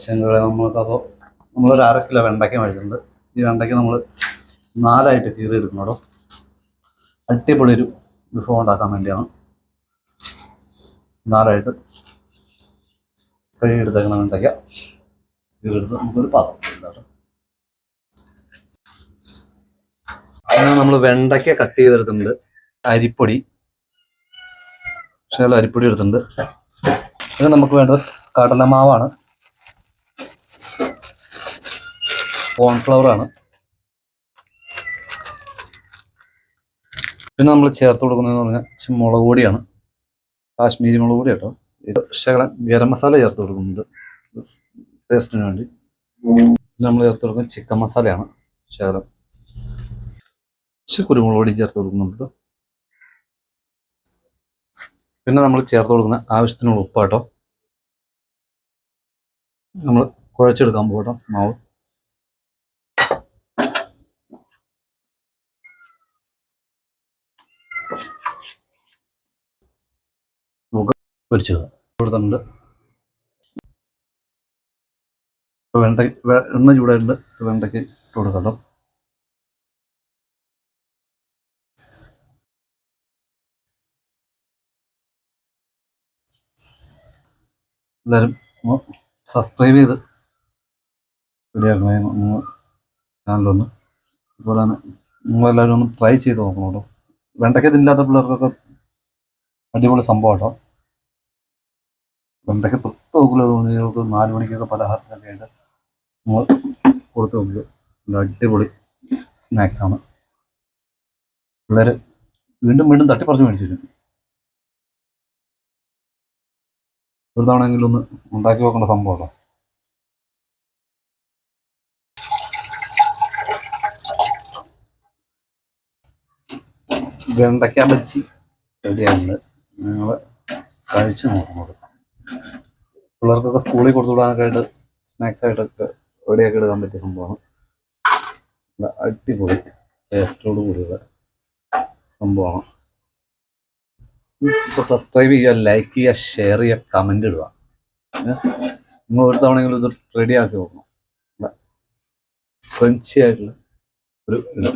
ചെങ്കളെ നമ്മൾക്കപ്പോൾ നമ്മളൊരു 1/2 കിലോ വെണ്ടയ്ക്ക മേടിച്ചിട്ടുണ്ട്. ഈ വെണ്ടയ്ക്ക നമ്മൾ 4ആയിട്ട് കീറി എടുക്കണോ. അടിപൊളി ഒരു വിഭവം ഉണ്ടാക്കാൻ വേണ്ടിയാണ് 4ആയിട്ട് കഴുകിയെടുത്തേക്കണം വെണ്ടയ്ക്ക. കീറിയെടുത്ത് നമുക്കൊരു പാത്രം അങ്ങനെ നമ്മൾ വെണ്ടയ്ക്ക കട്ട് ചെയ്തെടുത്തിട്ടുണ്ട്. അരിപ്പൊടി അരിപ്പൊടി എടുത്തിട്ടുണ്ട്. ഇത് നമുക്ക് വേണ്ടത് കടലമാവാണ്, കോൺഫ്ലവറാണ്. പിന്നെ നമ്മൾ ചേർത്ത് കൊടുക്കുന്നതെന്ന് പറഞ്ഞാൽ മുളക് പൊടിയാണ്, കാശ്മീരി മുളക് പൊടി കേട്ടോ. ഇത് ശകലം ഗരം മസാല ചേർത്ത് കൊടുക്കുന്നുണ്ട് ടേസ്റ്റിന് വേണ്ടി. നമ്മൾ ചേർത്ത് കൊടുക്കുന്നത് ചിക്കൻ മസാലയാണ്, ശകലം കുരുമുളക് പൊടി ചേർത്ത് കൊടുക്കുന്നുണ്ട്. പിന്നെ നമ്മൾ ചേർത്ത് കൊടുക്കുന്ന ആവശ്യത്തിനുള്ള ഉപ്പാട്ടോ. നമ്മൾ കുഴച്ചെടുക്കാൻ പോകട്ടോ മാവ്. നമുക്ക് പൊരിച്ചു കൊടുത്തിട്ടുണ്ട്. എണ്ണ ചൂടായിട്ടുണ്ട്. വെണ്ടയ്ക്ക് ഇട്ട് കൊടുക്കട്ടോ. എല്ലാവരും സബ്സ്ക്രൈബ് ചെയ്ത് റെഡിയാക്കണേ ചാനലൊന്ന്. അതുപോലെ തന്നെ നിങ്ങളെല്ലാവരും ഒന്ന് ട്രൈ ചെയ്ത് നോക്കണം കേട്ടോ. വെണ്ടയ്ക്ക തിന്നില്ലാത്ത പിള്ളേർക്കൊക്കെ അടിപൊളി സംഭവം കേട്ടോ. വെണ്ടയ്ക്ക തൊട്ട് നോക്കില്ല തോന്നിയവർക്ക് 4 മണിക്കൊക്കെ പലഹാരത്തിനൊക്കെ ആയിട്ട് നമ്മൾ കൊടുത്ത് നോക്കുക. അടിപൊളി സ്നാക്സാണ്. പിള്ളേർ വീണ്ടും വീണ്ടും തട്ടിപ്പറിച്ച് മേടിച്ചു തരും. ഒരു തവണയെങ്കിലും ഒന്ന് ഉണ്ടാക്കി നോക്കേണ്ട സംഭവമല്ലോ. വെണ്ടയ്ക്ക ബജ്ജി റെഡിയായിട്ടുണ്ട്. നിങ്ങൾ കഴിച്ച് നോക്കുന്നത് പിള്ളേർക്കൊക്കെ സ്കൂളിൽ കൊടുത്തു വിടാനൊക്കെ ആയിട്ട് സ്നാക്സ് ആയിട്ടൊക്കെ റെഡിയാക്കി എടുക്കാൻ പറ്റിയ സംഭവമാണ്. അടിപൊളി ടേസ്റ്റോട് കൂടിയുള്ള സംഭവമാണ്. ഇപ്പോൾ സബ്സ്ക്രൈബ് ചെയ്യുക, ലൈക്ക് ചെയ്യുക, ഷെയർ ചെയ്യുക, കമൻ്റ് ഇടുക. നിങ്ങൾ ഒരു തവണയെങ്കിലും ഇത് റെഡിയാക്കി നോക്കണം. ക്രഞ്ചി ആയിട്ടുള്ള ഒരു ഇത്.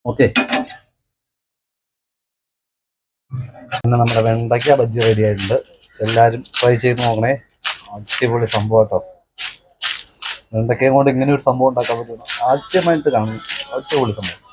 ഓക്കെ, പിന്നെ നമ്മുടെ വെണ്ടയ്ക്ക ബജ്ജി റെഡി ആയിട്ടുണ്ട്. എല്ലാവരും ട്രൈ ചെയ്ത് നോക്കണേ. അടിപൊളി സംഭവം കേട്ടോ. വെണ്ടയ്ക്കയും കൊണ്ട് ഇങ്ങനെ ഒരു സംഭവം ഉണ്ടാക്കാൻ പറ്റുന്നു ആദ്യമായിട്ട് കാണുന്നു. അടിപൊളി സംഭവം.